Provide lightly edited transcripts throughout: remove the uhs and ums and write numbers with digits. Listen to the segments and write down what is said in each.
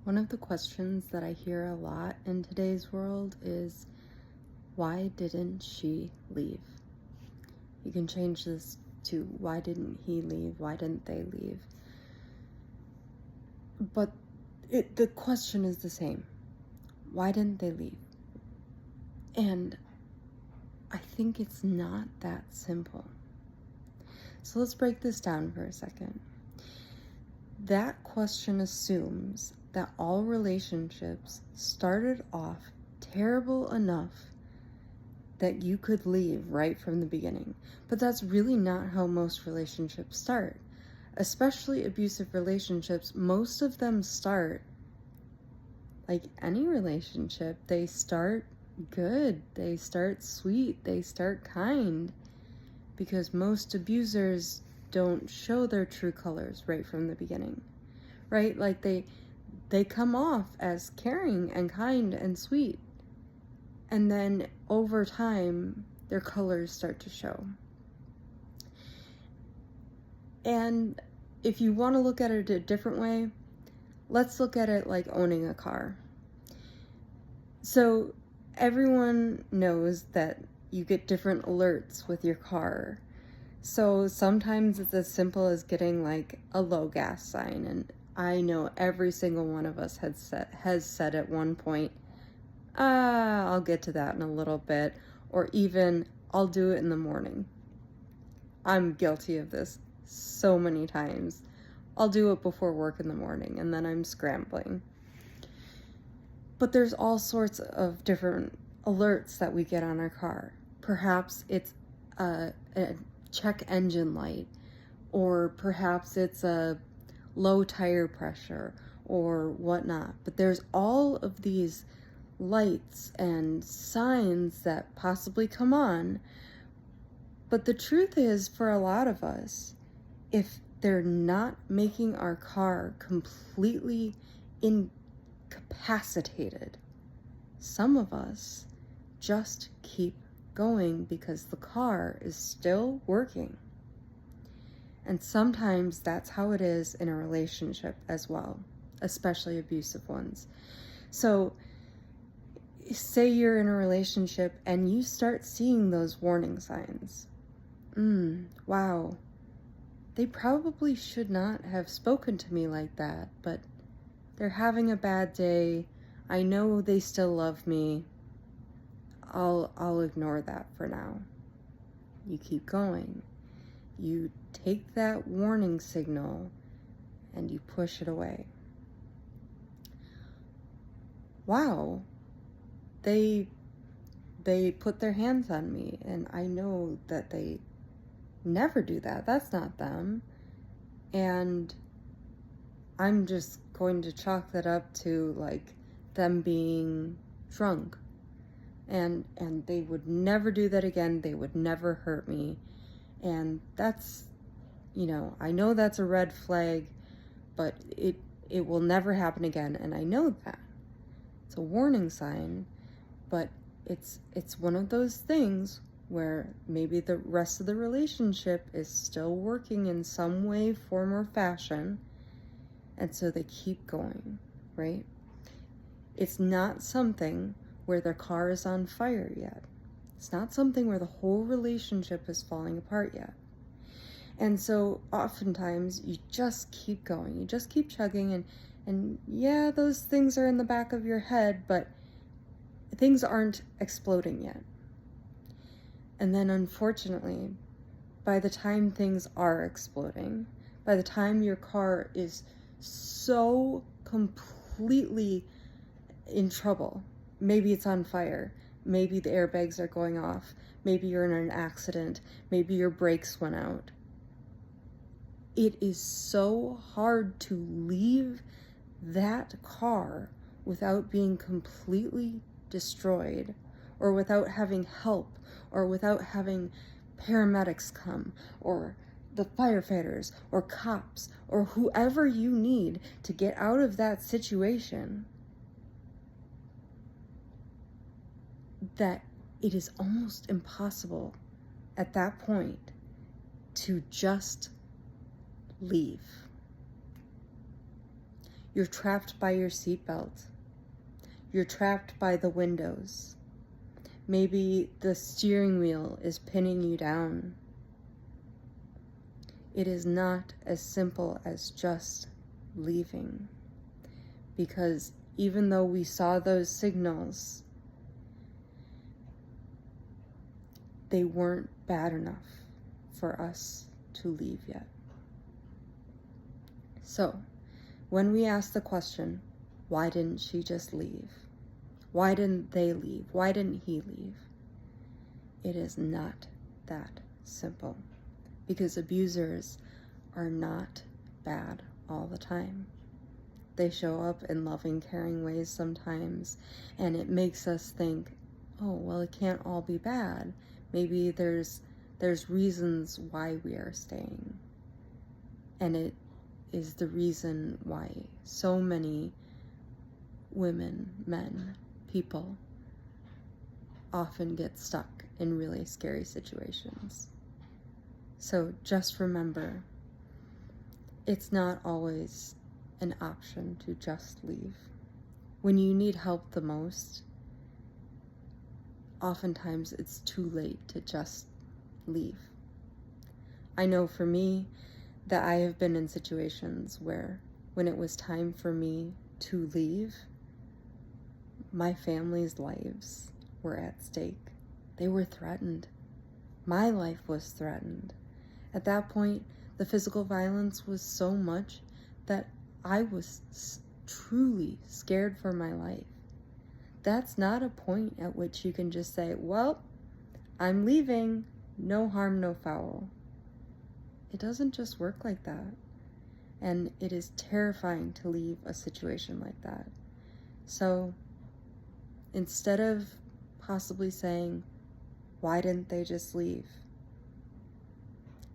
One of the questions that I hear a lot in today's world is, why didn't she leave? You can change this to, why didn't he leave? Why didn't they leave? But the question is the same. Why didn't they leave? And I think it's not that simple. So let's break this down for a second. That question assumes that all relationships started off terrible enough that you could leave right from the beginning. But that's really not how most relationships start. Especially abusive relationships, most of them start like any relationship. They start good, they start sweet, they start kind, because most abusers don't show their true colors right from the beginning, right? Like they come off as caring and kind and sweet, and then over time their colors start to show. And if you want to look at it a different way, let's look at it like owning a car. So everyone knows that you get different alerts with your car. So sometimes it's as simple as getting like a low gas sign, and I know every single one of us has said at one point, I'll get to that in a little bit, or even I'll do it in the morning. I'm guilty of this so many times. I'll do it before work in the morning, and then I'm scrambling. But there's all sorts of different alerts that we get on our car. Perhaps it's a check engine light, or perhaps it's a low tire pressure or whatnot. But there's all of these lights and signs that possibly come on. But the truth is, for a lot of us, if they're not making our car completely incapacitated, some of us just keep going because the car is still working. And sometimes that's how it is in a relationship as well, especially abusive ones. So say you're in a relationship and you start seeing those warning signs. Wow, they probably should not have spoken to me like that, but they're having a bad day. I know they still love me. I'll ignore that for now. You keep going. You take that warning signal and you push it away. Wow, they put their hands on me, and I know that they never do that. That's not them. And I'm just going to chalk that up to like them being drunk. And they would never do that again. They would never hurt me. And that's, I know that's a red flag, but it will never happen again. And I know that. It's a warning sign, but it's one of those things where maybe the rest of the relationship is still working in some way, form, or fashion, and so they keep going, right? It's not something where their car is on fire yet. It's not something where the whole relationship is falling apart yet. And so oftentimes you just keep going. You just keep chugging, and yeah, those things are in the back of your head, but things aren't exploding yet. And then unfortunately, by the time things are exploding, by the time your car is so completely in trouble, maybe it's on fire, maybe the airbags are going off, maybe you're in an accident, maybe your brakes went out. It is so hard to leave that car without being completely destroyed, or without having help, or without having paramedics come, or the firefighters, or cops, or whoever you need to get out of that situation, that it is almost impossible at that point to just leave. You're trapped by your seatbelt. You're trapped by the windows. Maybe the steering wheel is pinning you down. It is not as simple as just leaving. Because even though we saw those signals, they weren't bad enough for us to leave yet. So, when we ask the question, why didn't she just leave? Why didn't they leave? Why didn't he leave? It is not that simple, because abusers are not bad all the time. They show up in loving, caring ways sometimes, and it makes us think, oh, well, it can't all be bad. Maybe there's reasons why we are staying. And it is the reason why so many women, men, people often get stuck in really scary situations. So just remember, it's not always an option to just leave. When you need help the most, oftentimes it's too late to just leave. I know for me that I have been in situations where when it was time for me to leave, my family's lives were at stake. They were threatened. My life was threatened. At that point, the physical violence was so much that I was truly scared for my life. That's not a point at which you can just say, well, I'm leaving, no harm, no foul. It doesn't just work like that. And it is terrifying to leave a situation like that. So instead of possibly saying, why didn't they just leave?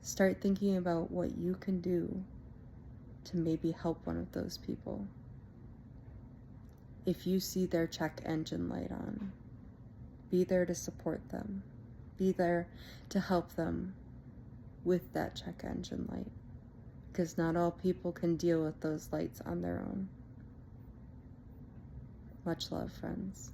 Start thinking about what you can do to maybe help one of those people. If you see their check engine light on, be there to support them. Be there to help them with that check engine light. Because not all people can deal with those lights on their own. Much love, friends.